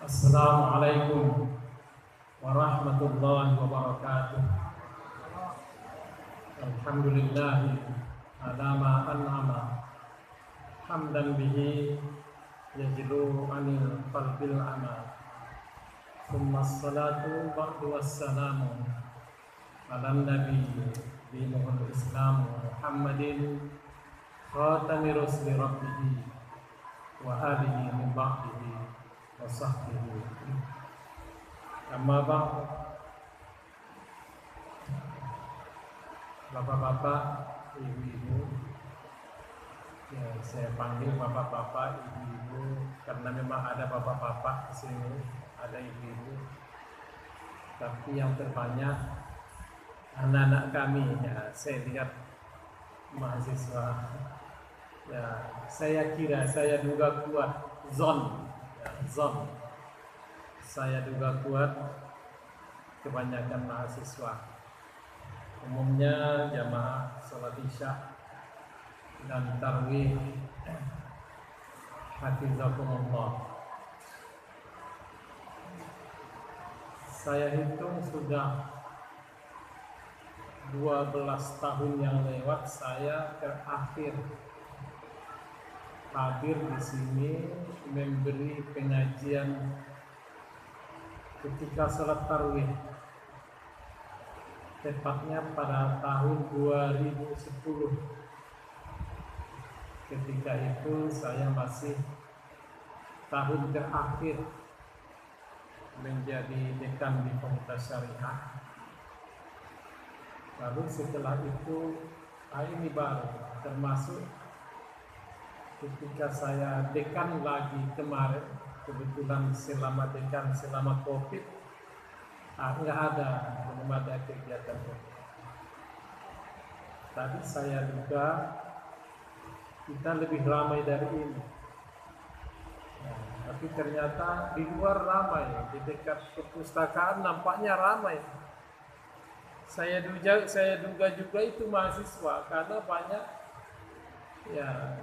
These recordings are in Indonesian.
Assalamualaikum warahmatullahi wabarakatuh. Alhamdulillahi ala ma an'ama hamdan bihi yajlu anil qalbil amal. Thumma assalatu ba'du wassalamu ala nabi dinul islam Muhammadin khatami rusli rabbih wa alihi min ba'dihi wa sahbihi. Amma ba'd. Bapak-bapak, ibu-ibu, ya, saya panggil bapak-bapak, ibu-ibu karena memang ada bapak-bapak di sini, ada ibu-ibu. Tapi yang terbanyak anak-anak kami, ya, saya lihat mahasiswa. Ya, saya duga kuat zon. Saya duga kuat kebanyakan mahasiswa. Umumnya jamaah sholat isya dan tarawih. Hafizakumullah. Saya hitung sudah 12 tahun yang lewat saya terakhir hadir di sini memberi pengajian ketika sholat tarawih, tepatnya pada tahun 2010. Ketika itu saya masih tahun terakhir menjadi dekan di Fakultas Syariah. Lalu setelah itu ini baru termasuk ketika saya dekan lagi kemarin, kebetulan selama dekan selama COVID belum ada kegiatan. Tadi saya duga kita lebih ramai dari ini, tapi ternyata di luar ramai, di dekat perpustakaan nampaknya ramai. Saya duga juga itu mahasiswa karena banyak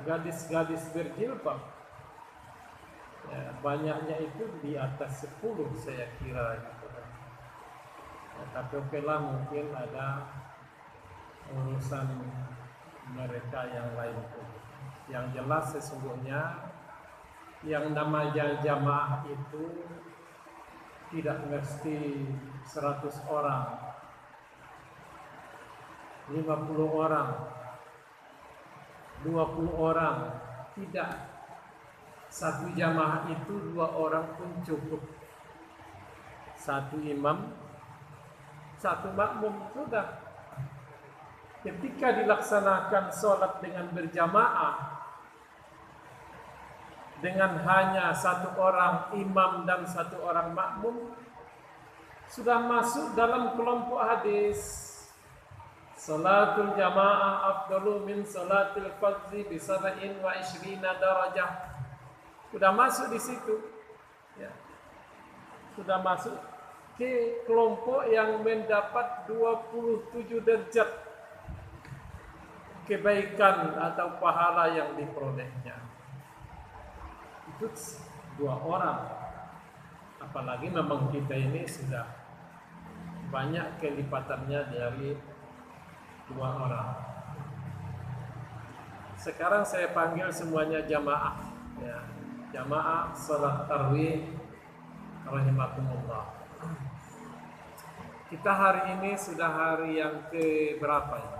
gadis-gadis berjilbab. Banyaknya itu di atas 10 saya kira gitu. Tapi oke lah, mungkin ada urusan mereka yang lain pun. Yang jelas sesungguhnya yang namanya jamaah itu tidak mesti 100 orang, 50 orang, 20 orang, tidak. Satu jamaah itu 2 orang pun cukup. Satu imam, satu makmum sudah. Ketika dilaksanakan sholat dengan berjamaah dengan hanya 1 orang imam dan 1 orang makmum, sudah masuk dalam kelompok hadis salatul jamaah afdalu min salatil fardhi bi 27 darajah. Sudah masuk di situ, ya. Sudah masuk ke kelompok yang mendapat 27 derajat kebaikan atau pahala yang diperolehnya. Itu 2 orang. Apalagi memang kita ini sudah banyak kelipatannya dari 2 orang. Sekarang saya panggil semuanya jamaah, ya. Jamaah salat tarawih rahimakumullah. Kita hari ini sudah hari yang ke berapa ya?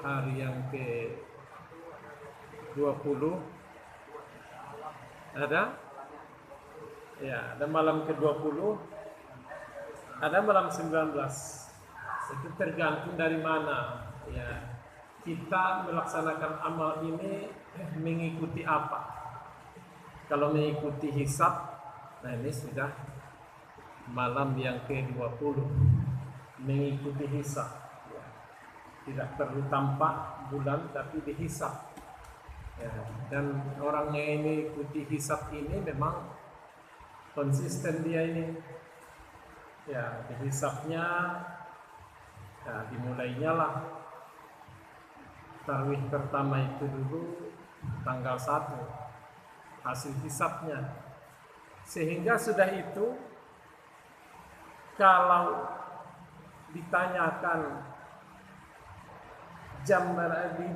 Hari yang ke 20. Ada? Ya, ada malam ke 20. Ada malam 19. Itu tergantung dari mana, ya. Kita melaksanakan amal ini mengikuti apa? Kalau mengikuti hisab, nah ini sudah malam yang ke-20, mengikuti hisab, ya. Tidak perlu tampak bulan tapi dihisab, ya. Dan orang yang mengikuti hisab ini memang konsisten dia ini, ya. Dihisabnya, ya, dimulainya lah tarawih pertama itu dulu tanggal 1, hasil hisabnya Sehingga sudah itu, kalau ditanyakan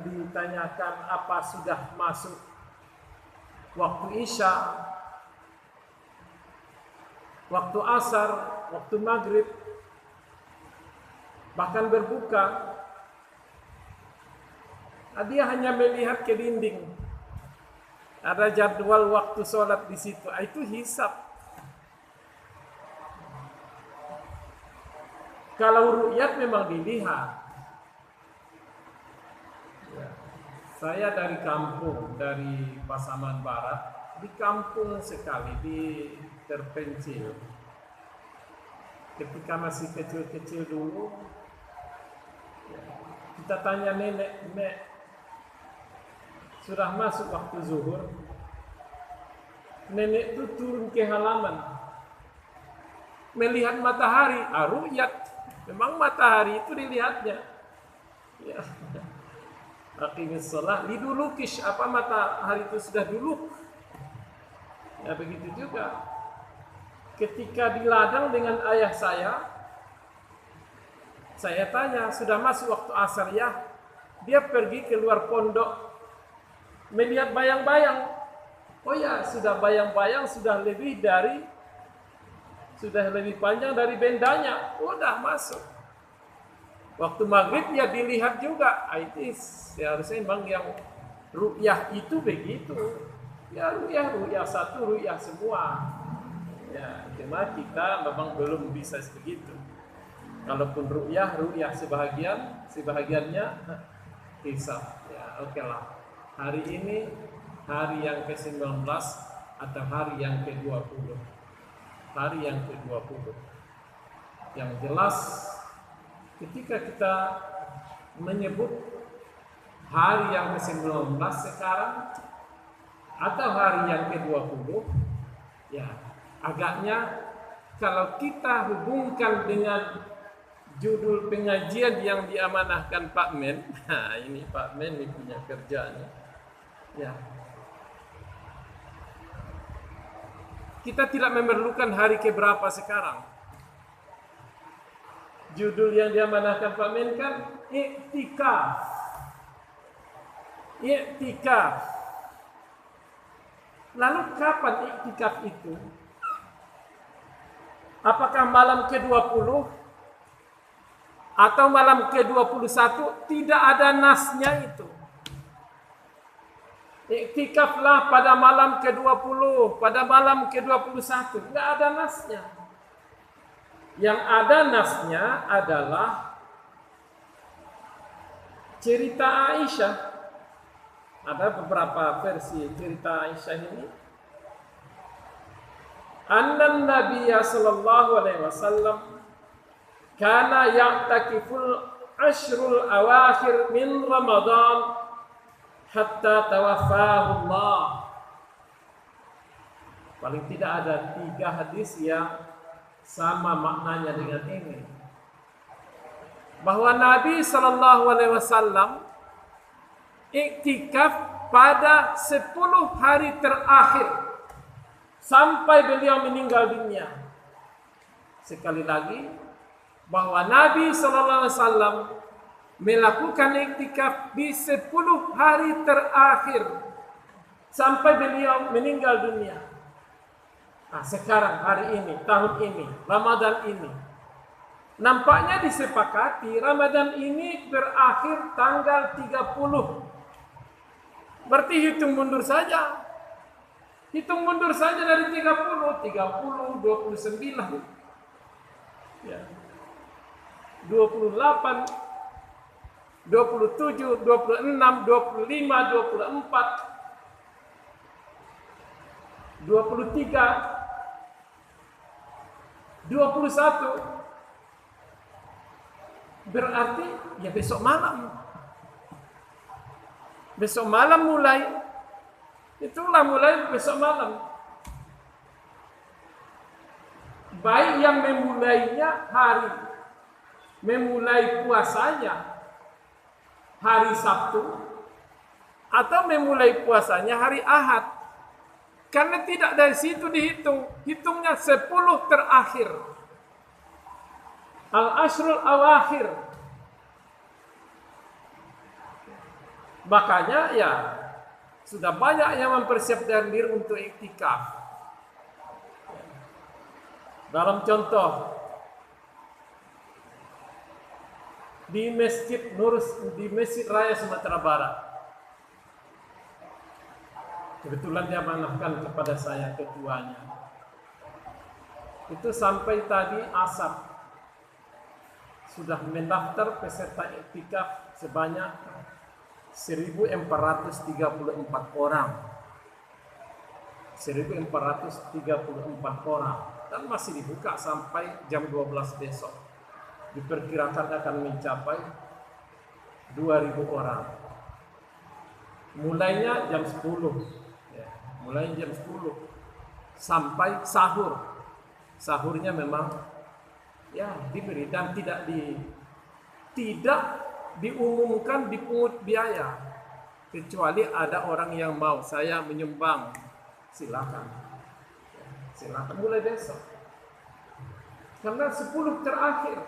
ditanyakan apa sudah masuk waktu Isya, waktu Asar, waktu Maghrib, bahkan berbuka, dia hanya melihat ke dinding. Ada jadwal waktu sholat di situ. Itu hisab. Kalau ru'yat memang dilihat. Ya. Saya dari kampung, dari Pasaman Barat, di kampung sekali, di terpencil. Ketika masih kecil-kecil dulu, kita tanya nenek, "Nek, sudah masuk waktu zuhur?" Nenek itu turun ke halaman, melihat matahari. Ru'yat, memang matahari itu dilihatnya. Ya. Aqimis shalah lidulukish, apa matahari itu sudah duluk. Ya begitu juga. Ketika di ladang dengan ayah saya tanya, "Sudah masuk waktu asar ya?" Dia pergi keluar pondok, melihat bayang-bayang. Oh ya, sudah bayang-bayang, sudah lebih panjang dari bendanya. Udah masuk. Waktu maghrib ya dilihat juga. Itu seharusnya memang yang ru'yah itu begitu. Ya ru'yah satu, ru'yah semua. Ya, cuma kita memang belum bisa begitu. Kalaupun ru'yah sebahagiannya hisab. Ya, oke lah. Hari ini hari yang ke-19 atau hari yang ke-20. Hari yang ke-20. Yang jelas ketika kita menyebut hari yang ke-19 sekarang atau hari yang ke-20, ya agaknya kalau kita hubungkan dengan judul pengajian yang diamanahkan Pak Men. Nah, ini Pak Men ini punya kerjanya. Ya. Kita tidak memerlukan hari keberapa sekarang. Judul yang diamanahkan Pak Men kan iktikaf. Iktikaf. Lalu kapan iktikaf itu? Apakah malam ke-20 atau malam ke-21? Tidak ada nasnya itu. Iktikaflah pada malam ke-20, pada malam ke-21. Tidak ada nasnya. Yang ada nasnya adalah cerita Aisyah. Ada beberapa versi cerita Aisyah ini. Anna Nabiyya sallallahu alaihi wasallam kana ya'takiful ashrul awakhir min Ramadan hatta tawaffahu Allah. Paling tidak ada 3 hadis yang sama maknanya dengan ini. Bahwa Nabi sallallahu alaihi wasallam iktikaf pada 10 hari terakhir sampai beliau meninggal dunia. Sekali lagi, bahwa Nabi sallallahu alaihi wasallam melakukan iktikaf di 10 hari terakhir sampai beliau meninggal dunia. Nah, sekarang hari ini, tahun ini, Ramadan ini, nampaknya disepakati Ramadan ini berakhir tanggal 30. Berarti hitung mundur saja. Hitung mundur saja dari 30, 29, ya, 28, 27, 26, 25, 24, 23, 21. Berarti ya besok malam. Besok malam mulai. Itulah mulai besok malam. Baik yang memulainya memulai puasanya hari Sabtu atau memulai puasanya hari Ahad. Karena tidak dari situ dihitung, hitungnya 10 terakhir. Al-ashrul awakhir. Makanya ya sudah banyak yang mempersiapkan diri untuk iktikaf. Dalam contoh di Masjid Raya Sumatera Barat. Kebetulan dia menanyakan kepada saya ketuanya. Itu sampai tadi asar sudah mendaftar peserta iktikaf sebanyak 1.434 orang. 1.434 orang. Dan masih dibuka sampai jam 12 besok. Diperkirakan akan mencapai 2.000 orang. Mulainya jam 10. Mulai jam 10 sampai sahur. Sahurnya memang ya diberi dan tidak diumumkan dipungut biaya, kecuali ada orang yang mau saya menyumbang, silakan mulai besok. Karena 10 terakhir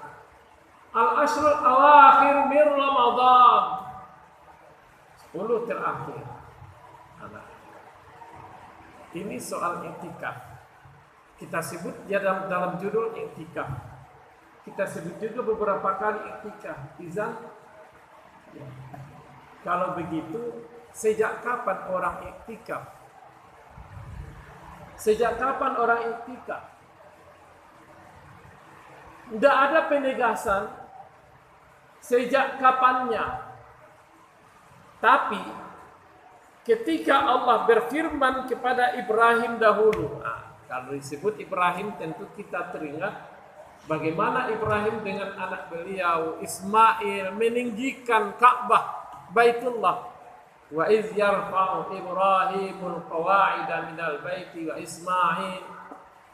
al-ashrul awakhir min Ramadan, 10 terakhir. Ini soal iktikaf. Kita sebut ya dalam judul iktikaf. Kita sebut juga beberapa kali iktikaf. Izan, ya. Kalau begitu, sejak kapan orang iktikaf? Sejak kapan orang iktikaf? Tidak ada penegasan sejak kapannya. Tapi ketika Allah berfirman kepada Ibrahim dahulu, kalau disebut Ibrahim tentu kita teringat bagaimana Ibrahim dengan anak beliau Ismail meninggikan Ka'bah Baitullah. Wa iz yarfa'u Ibrahimul qawa'ida minal baiti wa Ismail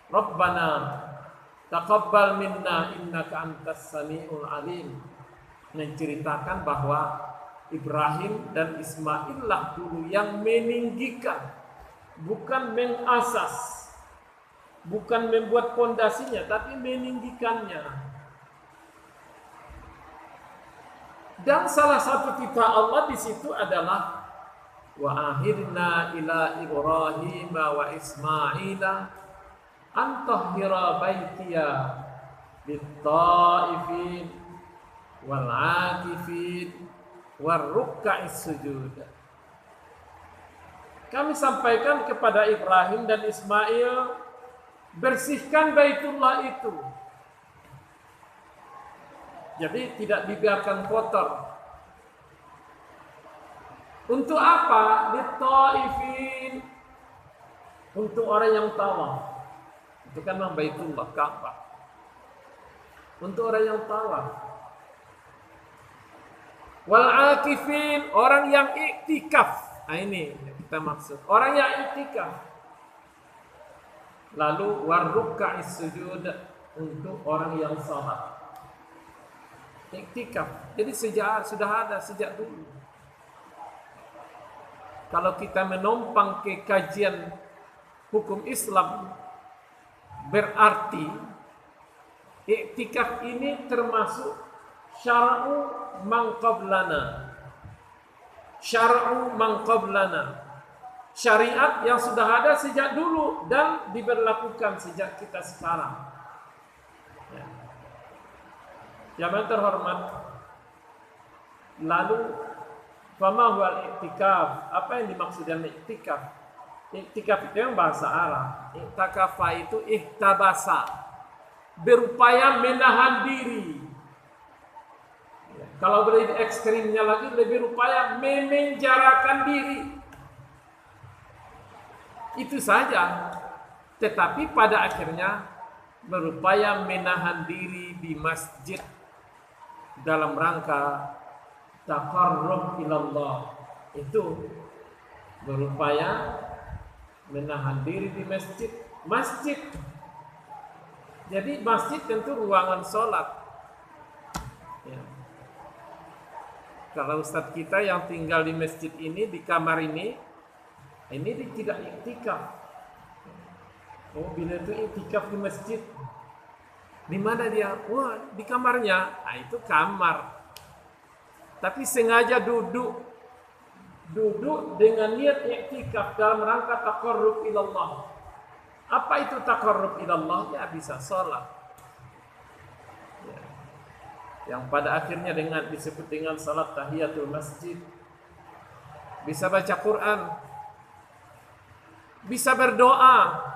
Rabbana taqabbal minna innaka antas samiul alim. Menceritakan bahwa Ibrahim dan Ismail lah dulu yang meninggikan, bukan mengasas, bukan membuat pondasinya, tapi meninggikannya. Dan salah satu titah Allah di situ adalah wa ahidna ila Ibrahim wa Ismaila an tahhira baitiya lit-taifin wal 'akifin warruka'is sujud. Kami sampaikan kepada Ibrahim dan Ismail, bersihkan Baitullah itu. Jadi tidak dibiarkan kotor. Untuk apa? Lit-taifin. Untuk orang yang tawaf. Itu kan Baitullah, Ka'bah. Untuk orang yang tawaf. Wal akifin, orang yang iktikaf. Nah ini kita maksud, orang yang iktikaf. Lalu warruka'is sujud, untuk orang yang salat. Iktikaf. Jadi sudah ada sejak dulu. Kalau kita menumpang ke kajian hukum Islam, berarti iktikaf ini termasuk syara'u man qablana. Syara'u man qablana. Syariat yang sudah ada sejak dulu dan diberlakukan sejak kita sekarang. Yang terhormat, lalu fama huwal iktikaf? Apa yang dimaksud dengan iktikaf? Iktikaf itu yang bahasa Arab. Iktikafa itu ihtabasa, berupaya menahan diri. Kalau lebih ekstrimnya lagi, lebih berupaya memenjarakan diri. Itu saja. Tetapi pada akhirnya berupaya menahan diri di masjid dalam rangka taqarrub ilallah. Itu berupaya menahan diri di masjid. Jadi masjid tentu ruangan sholat. Ya. Kalau ustadz kita yang tinggal di masjid ini, di kamar ini tidak iktikaf. Oh, bila itu iktikaf di masjid. Di mana dia? Wah, di kamarnya. Nah, itu kamar. Tapi sengaja duduk dengan niat iktikaf dalam rangka taqarrub ilallah. Apa itu taqarrub ilallah? Ya bisa sholat. Ya. Yang pada akhirnya disebut dengan salat tahiyatul masjid. Bisa baca Quran. Bisa berdoa.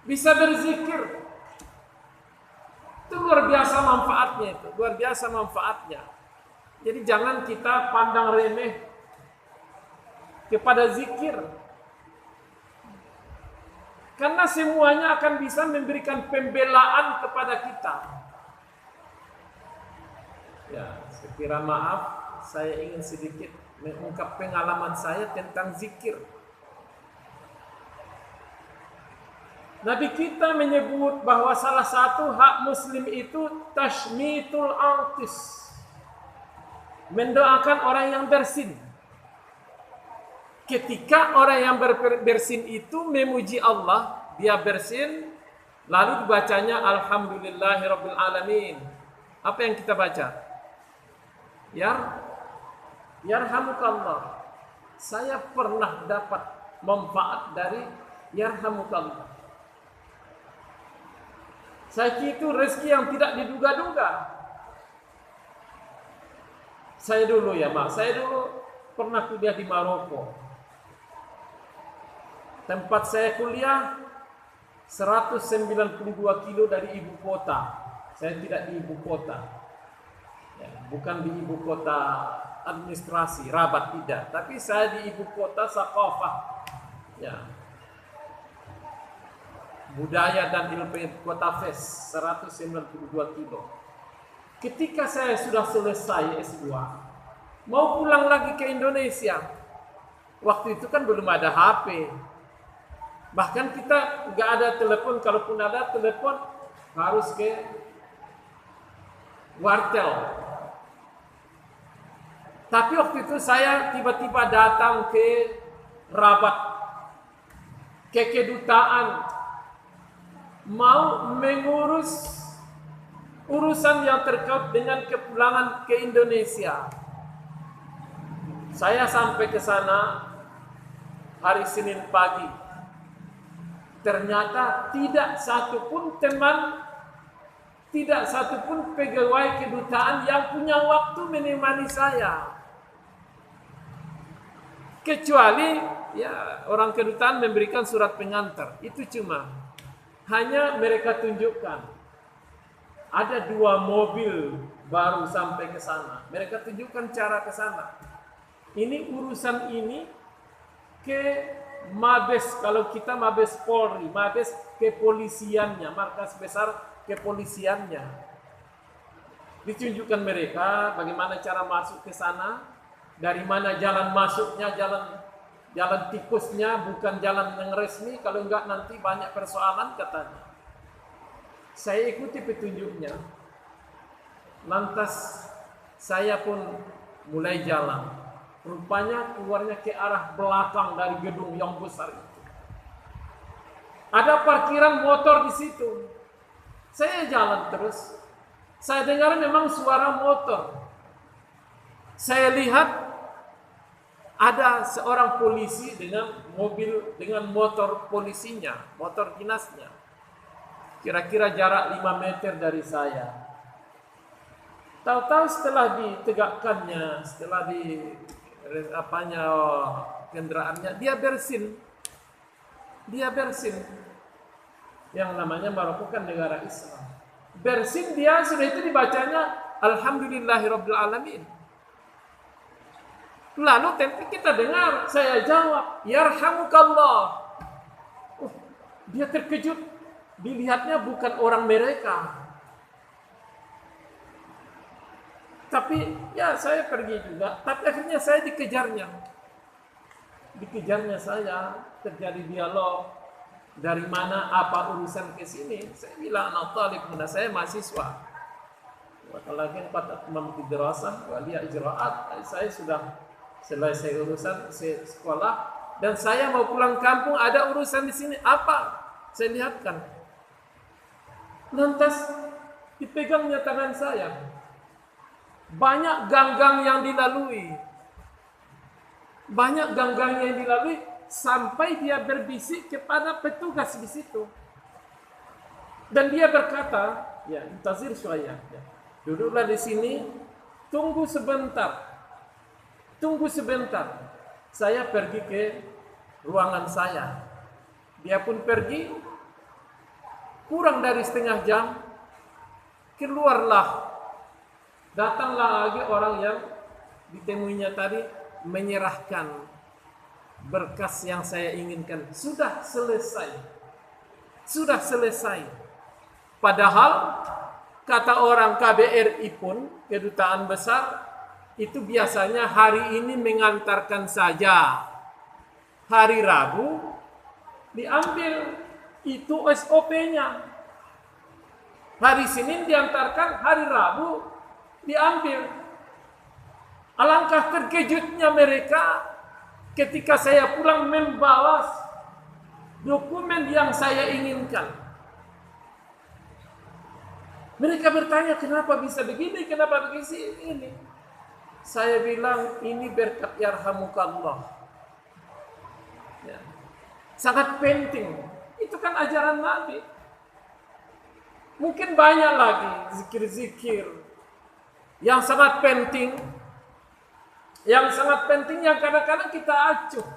Bisa berzikir. Itu luar biasa manfaatnya itu. Luar biasa manfaatnya. Jadi jangan kita pandang remeh kepada zikir. Karena semuanya akan bisa memberikan pembelaan kepada kita. Ya, sekira maaf, saya ingin sedikit mengungkap pengalaman saya tentang zikir. Nabi kita menyebut bahwa salah satu hak muslim itu tashmitul autis. Mendoakan orang yang bersin. Ketika orang yang bersin itu memuji Allah, dia bersin, lalu dibacanya Alhamdulillahirabbil alamin. Apa yang kita baca? Yarhamukallah. Saya pernah dapat manfaat dari yarhamukallah. Saya kira itu rezeki yang tidak diduga-duga. Saya dulu pernah kuliah di Maroko. Tempat saya kuliah 192 kilo dari ibu kota. Saya tidak di ibu kota. Ya, bukan di ibu kota administrasi, Rabat tidak. Tapi saya di ibu kota Saqafah. Ya. Budaya dan ilmu kota Fes 192 kilo. Ketika saya sudah selesai S2, mau pulang lagi ke Indonesia. Waktu itu kan belum ada HP. Bahkan kita nggak ada telepon, kalaupun ada telepon harus ke wartel. Tapi waktu itu saya tiba-tiba datang ke Rabat, ke kedutaan, mau mengurus urusan yang terkait dengan kepulangan ke Indonesia. Saya sampai ke sana hari Senin pagi. Ternyata tidak satupun teman, tidak satupun pegawai kedutaan yang punya waktu menemani saya. Kecuali ya orang kedutaan memberikan surat pengantar. Itu cuma hanya mereka tunjukkan ada 2 mobil baru sampai ke sana. Mereka tunjukkan cara ke sana. Ini urusan ini ke Mabes, kalau kita Mabes Polri, Mabes kepolisiannya, markas besar kepolisiannya. Ditunjukkan mereka bagaimana cara masuk ke sana, dari mana jalan masuknya, jalan tikusnya, bukan jalan yang resmi, kalau enggak nanti banyak persoalan katanya. Saya ikuti petunjuknya. Lantas saya pun mulai jalan. Rupanya keluarnya ke arah belakang dari gedung yang besar itu. Ada parkiran motor di situ. Saya jalan terus. Saya dengar memang suara motor. Saya lihat ada seorang polisi dengan mobil, dengan motor polisinya, motor dinasnya. Kira-kira jarak 5 meter dari saya. Tahu-tahu setelah ditegakkannya, setelah kendaraannya, dia bersin. Yang namanya Maroko kan negara Islam. Bersin dia sudah itu dibacanya Alhamdulillahirabbil alamin. Lalu kita dengar, saya jawab, Yarhamukallah. Dia terkejut, dilihatnya bukan orang mereka. Tapi ya saya pergi juga, tapi akhirnya saya dikejarnya. Saya, terjadi dialog. Dari mana, apa urusan ke sini? Saya bilang, saya mahasiswa. Walakin qad atmamtu dirasah wa liya ijra'at. Saya sudah selesai urusan sekolah dan saya mau pulang kampung, ada urusan di sini. Apa? Saya lihatkan. Lantas dipegangnya tangan saya. Banyak gang-gang yang dilalui. Banyak gang-gang yang dilalui sampai dia berbisik kepada petugas di situ. Dan dia berkata, ya, intazir syuaya. Ya. Duduklah di sini, tunggu sebentar. Tunggu sebentar. Saya pergi ke ruangan saya. Dia pun pergi. Kurang dari setengah jam, keluarlah. Datanglah lagi orang yang ditemuinya tadi, menyerahkan berkas yang saya inginkan. Sudah selesai. Sudah selesai. Padahal kata orang KBRI pun, kedutaan besar, itu biasanya hari ini mengantarkan saja. Hari Rabu diambil, itu SOP-nya. Hari Senin diantarkan, hari Rabu diambil. Alangkah terkejutnya mereka ketika saya pulang membawa dokumen yang saya inginkan. Mereka bertanya, kenapa bisa begini, kenapa begini ini? Saya bilang, ini berkat yarhamukallah. Ya. Sangat penting. Itu kan ajaran Nabi. Mungkin banyak lagi zikir-zikir yang sangat penting. Yang sangat penting yang kadang-kadang kita acuh.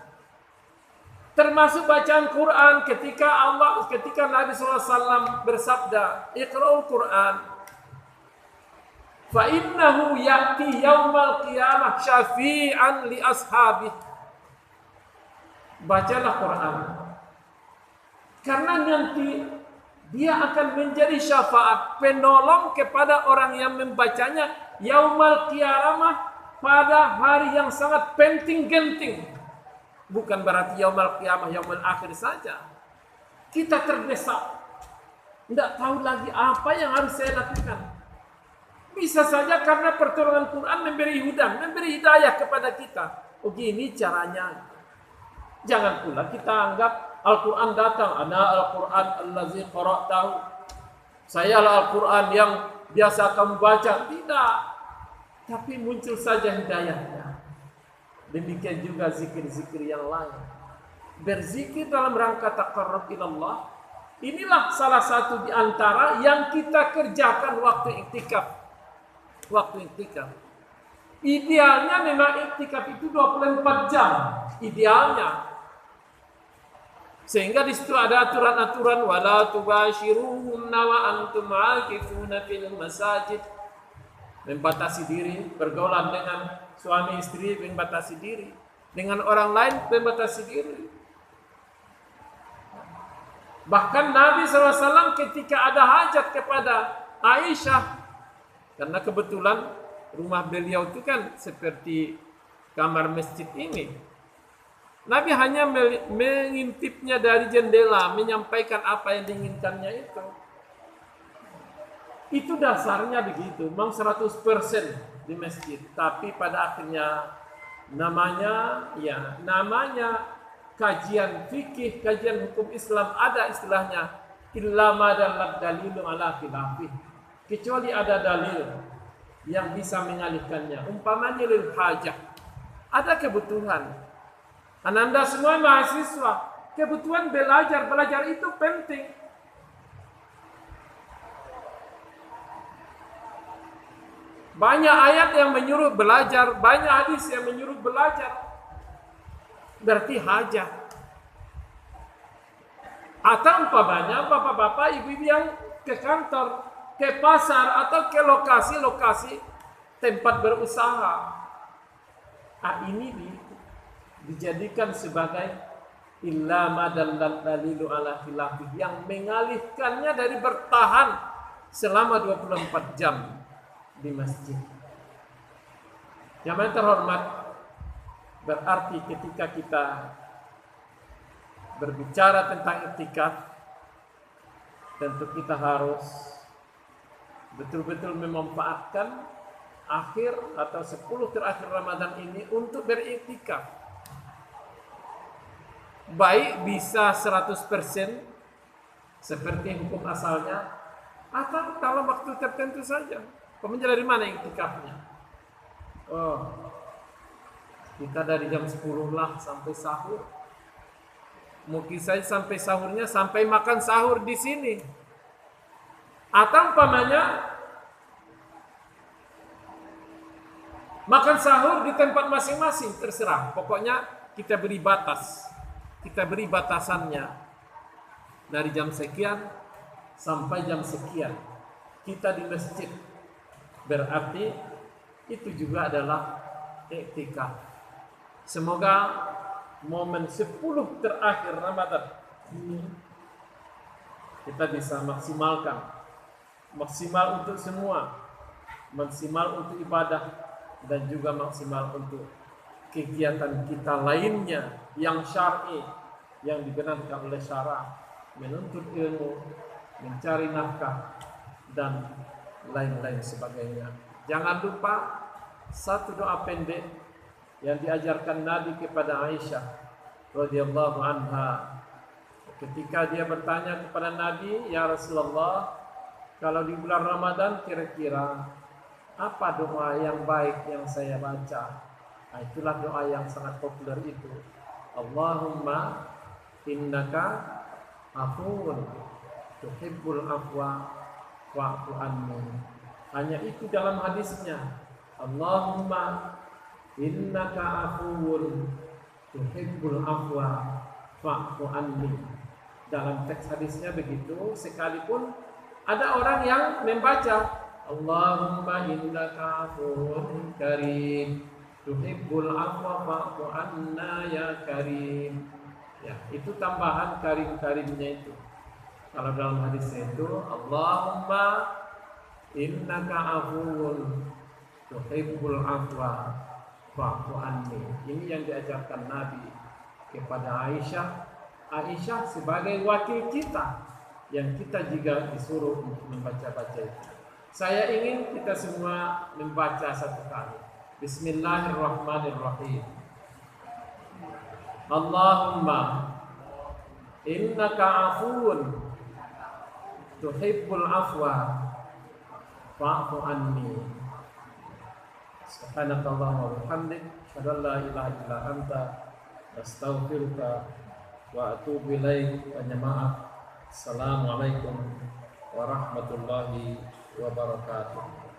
Termasuk bacaan Quran ketika Nabi SAW bersabda, Iqra'ul Quran. Fa innahu ya'ti yaumal qiyamah syafi'an li ashabih. Bacalah Quran. Karena nanti dia akan menjadi syafaat, penolong kepada orang yang membacanya yaumal qiyamah, pada hari yang sangat penting genting. Bukan berarti yaumal qiyamah, yaumul akhir saja. Kita terdesak. Tidak tahu lagi apa yang harus saya lakukan. Bisa saja karena pertolongan Quran memberi hidayah kepada kita. Oh, gini caranya. Jangan pula kita anggap Al-Quran datang. Ana Al-Quran allazi qara'tahu. Sayalah Al-Quran yang biasa kamu baca. Tidak. Tapi muncul saja hidayahnya. Demikian juga zikir-zikir yang lain. Berzikir dalam rangka taqarrub ilallah. Inilah salah satu di antara yang kita kerjakan waktu iktikaf. Idealnya memang iktikaf itu 24 jam. Idealnya. Sehingga di situ ada aturan-aturan wala tubashiruhunna wa antum aakifuna fil masajid. Membatasi diri, pergaulan dengan suami istri membatasi diri, dengan orang lain membatasi diri. Bahkan Nabi SAW ketika ada hajat kepada Aisyah, karena kebetulan rumah beliau itu kan seperti kamar masjid ini, Nabi hanya mengintipnya dari jendela, menyampaikan apa yang diinginkannya itu. Itu dasarnya begitu, memang 100% di masjid. Tapi pada akhirnya namanya kajian fikih, kajian hukum Islam, ada istilahnya illa ma dalilu ala khilafih. Kecuali ada dalil yang bisa mengalihkannya. Umpamanya lil hajah. Ada kebutuhan. Anda semua mahasiswa, kebutuhan belajar itu penting. Banyak ayat yang menyuruh belajar, banyak hadis yang menyuruh belajar. Berarti hajat. Atau umpamanya bapak-bapak, ibu-ibu yang ke kantor, ke pasar, atau ke lokasi-lokasi tempat berusaha. Ini dijadikan sebagai illa ma dalilu ala khilafih, yang mengalihkannya dari bertahan selama 24 jam di masjid. Yang terhormat, berarti ketika kita berbicara tentang iktikaf, tentu kita harus betul-betul memanfaatkan akhir atau 10 terakhir Ramadan ini untuk beriktikaf. Baik bisa 100%, seperti hukum asalnya, atau dalam waktu tertentu saja. Pemenjala dari mana iktikafnya? Oh, kita dari jam 10 lah sampai sahur. Mungkin saya sampai sahurnya sampai makan sahur di sini. Atau umpamanya makan sahur di tempat masing-masing, terserah. Pokoknya kita beri batas. Kita beri batasannya. Dari jam sekian sampai jam sekian. Kita di masjid. Berarti itu juga adalah iktikaf. Semoga momen 10 terakhir Ramadan ini kita bisa maksimalkan. Maksimal untuk semua. Maksimal untuk ibadah dan juga maksimal untuk kegiatan kita lainnya yang syar'i, yang dibenarkan oleh syara, menuntut ilmu, mencari nafkah dan lain-lain sebagainya. Jangan lupa satu doa pendek yang diajarkan Nabi kepada Aisyah radhiyallahu anha ketika dia bertanya kepada Nabi, "Ya Rasulullah, kalau di bulan Ramadan kira-kira apa doa yang baik yang saya baca?" Nah, itulah doa yang sangat populer itu. Allahumma innaka afuwun tuhibbul afwa wa'fu anni. Hanya itu dalam hadisnya. Allahumma innaka afuwun tuhibbul afwa fa'fu anni. Dalam teks hadisnya begitu, sekalipun ada orang yang membaca Allahumma innaka afuwun karim tuhibbul afwa fa'fu anna ya karim. Ya, itu tambahan karim-karimnya itu. Kalau dalam hadisnya itu Allahumma innaka afuwun tuhibbul afwa fa'fu anni. Ini yang diajarkan Nabi kepada Aisyah. Aisyah sebagai wakil kita yang kita juga disuruh untuk membaca-baca itu. Saya ingin kita semua membaca satu kali. Bismillahirrahmanirrahim. Allahumma innaka afuwun tuhibbul afwa fa'fu anni. Subhanakallahumma wa bihamdik, asyhadu an la ilaha illa anta, astaghfiruka wa atubu ilaik. Maaf. Assalamualaikum warahmatullahi wabarakatuh.